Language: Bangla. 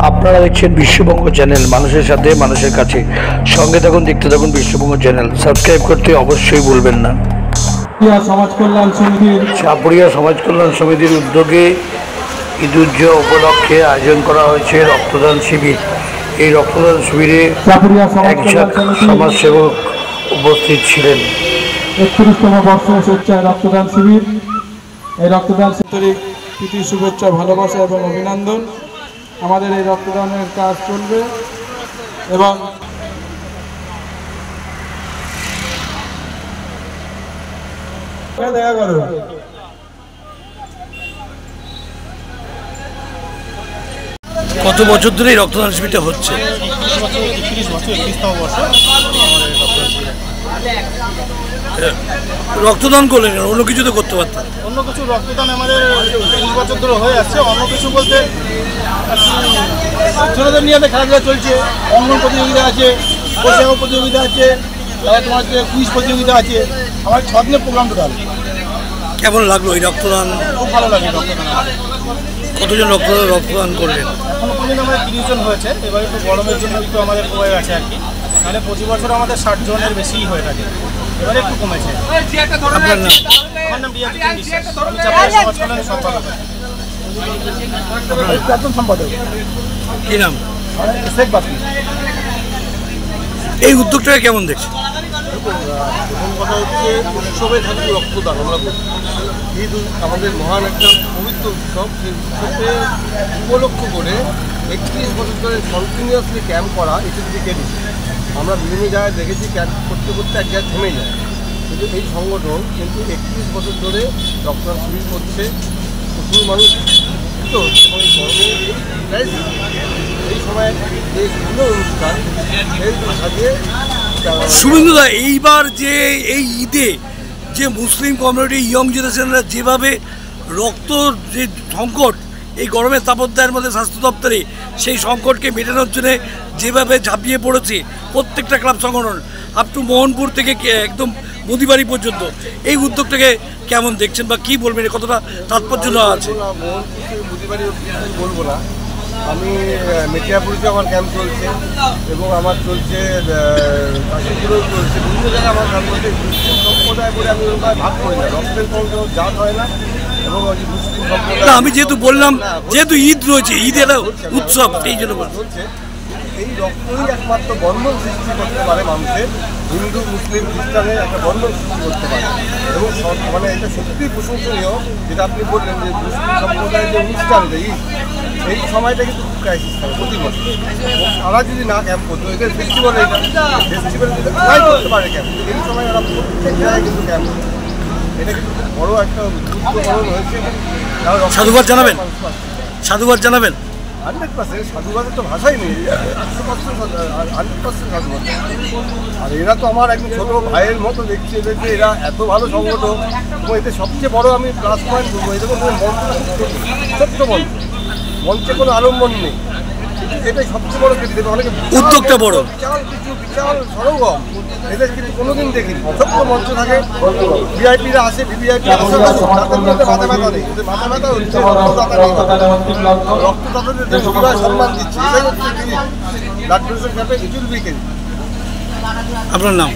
আপনারা দেখছেন বিশ্ববঙ্গ চ্যানেল, মানুষের সাথে মানুষের কাছে। সঙ্গে থাকুন, দেখতে থাকুন বিশ্ববঙ্গ চ্যানেল। সাবস্ক্রাইব করতে অবশ্যই ভুলবেন না। চাপুরিয়া সমাজ কল্যাণ সমিতির উদ্যোগে ঈদুজ্জোহা উপলক্ষে আয়োজন করা হয়েছে রক্তদান শিবির। এই রক্তদান শিবিরে একজন সমাজসেবক উপস্থিত ছিলেন। 31তম বর্ষ স্বেচ্ছায় রক্তদান শিবির। এই রক্তদান শিবির প্রীতি, শুভেচ্ছা, ভালোবাসা এবং অভিনন্দন। আমাদের এই রক্তদানের কাজ চলবে এবং দেখা করো। কত বছর ধরে এই রক্তদান শিবিরটা হচ্ছে? রক্তদান করলেন, অন্য কিছু তো করতে পারতেন। অন্য কিছু রক্তদান আমাদের 30 বছর ধরে হয়ে যাচ্ছে। অন্য কিছু বলতে ছোটদের নিয়ে খেলাধুলা চলছে, অঙ্গন প্রতিযোগিতা আছে, বৈশাখ প্রতিযোগিতা আছে, তোমার হচ্ছে কুইজ প্রতিযোগিতা আছে। আমার 6 দিনের প্রোগ্রাম টোটাল। কেমন লাগলো এই রক্তদান? খুব ভালো লাগে রক্তদান। কতজন রক্তদান করলেন? এখনো পর্যন্ত আমাদের 30 জন হয়েছে। এবার একটু গরমের জন্য একটু আমাদের কমে গেছে আর কি। তাহলে প্রতি বছর আমাদের 60 জনের বেশিই হয়ে থাকে, এবারে একটু কমেছে। আপনার নাম? আমার নাম রিয়া বিশ্বাস, আমি চাপুরিয়া সমাজ কল্যাণের সম্পাদক। সম্পাদক কি নাম? শেখ বাপি। এই উদ্যোগটাকে কেমন দেখছেন? প্রথম কথা হচ্ছে উৎসবে থাকি রক্তদান। আমরা ঈদ আমাদের মহান একটা পবিত্র উৎসব। সেই উৎসবকে উপলক্ষ করে 31 বছর ধরে কন্টিনিউয়াসলি ক্যাম্প করা, এটির দিকে আমরা বিভিন্ন জায়গায় দেখেছি ক্যাম্প করতে করতে এক জায়গায় থেমে যায়। কিন্তু এই সংগঠন কিন্তু 31 বছর ধরে রক্তদান শিবির করছে। প্রচুর মানুষ তো এবং এই গরমে এই সময় যে বিভিন্ন অনুষ্ঠান এই সাজিয়ে। শুভেন্দুদা, এইবার যে এই ঈদে যে মুসলিম কমিউনিটি, ইয়ং জেনারেশনরা যেভাবে রক্ত যে সংকট এই গরমের তাপদাহের মধ্যে স্বাস্থ্য দপ্তরে সেই সংকটকে মেটানোর জন্য যেভাবে ঝাঁপিয়ে পড়েছে প্রত্যেকটা ক্লাব সংগঠন, আপ টু মোহনপুর থেকে একদম মুদিবাড়ি পর্যন্ত, এই উদ্যোগটাকে কেমন দেখছেন বা কী বলবেন? কতটা তাৎপর্য আছে? মোহনপুর মুদিবাড়ি বলবো না, আমি মেটিয়াপুরিতে আমার ক্যাম্প চলছে এবং আমার চলছে কাশীপুরেও চলছে। বিভিন্ন জায়গায় আমার ক্যাম্প চলছে। মুসলিম সম্প্রদায় বলে আমি ওরকম ভাগ করি না, রক্তের কোনো জাত হয় না। এবং মুসলিম সম্প্রদায় আমি যেহেতু বললাম, যেহেতু ঈদ রয়েছে, ঈদের উৎসব, এই জন্য চলছে। এই রক্তই একমাত্র বন্ধন সৃষ্টি করতে পারে মানুষের, হিন্দু মুসলিম খ্রিস্টানের একটা বন্ধন সৃষ্টি করতে পারে। এবং মানে এটা সত্যিই প্রশংসনীয় যেটা আপনি বললেন যে মুসলিম সম্প্রদায়ের যে অনুষ্ঠান এই সময়টা কিন্তু খুব ক্রাইসিস থাকে প্রতি বছর। এবং তারা যদি না ক্যাম্প করতো, এদের ফেস্টিভ্যাল ফেস্টিভ্যাল যদি ট্রাই করতে পারে ক্যাম্প, কিন্তু এই সময় ওরা প্রত্যেক জায়গায় কিন্তু ক্যাম্প করে। এটা কিন্তু খুব বড়ো একটা গুরুত্বপূর্ণ হয়েছে। সাধুবাদ জানাবেন, সাধুবাদ জানাবেন। 100% সাধুবাদের তো ভাষাই নেই, 100% সাধুবাদ। আর এরা তো আমার একদম ছোটো ভাইয়ের মতো দেখছি এদেরকে। এরা এত ভালো সংগঠন এবং এতে সবচেয়ে বড় আমি প্লাস পয়েন্ট বলবো, এদের মধ্যে ছোট্ট মঞ্চ, মঞ্চে কোনো আলম্বন নেই, এটাই সবচেয়ে বড় কেটে দেবে। অনেকে উদ্যোগটা বড়, বিশাল সরগম, এদের কিন্তু কোনোদিন দেখিনি। ছোট্ট মঞ্চ থাকে, ভিআইপিরা আসে, ভিভিআইপি আসে, তাদের মধ্যে মাথা ব্যথা নেই। এদের মাথা ব্যথা হচ্ছে রক্তদাতাদের কীভাবে সম্মান দিচ্ছে, এটাই হচ্ছে ব্লাড ডোনেশন ক্যাম্পে ইজুল উইকেন্ড। আপনার নাম?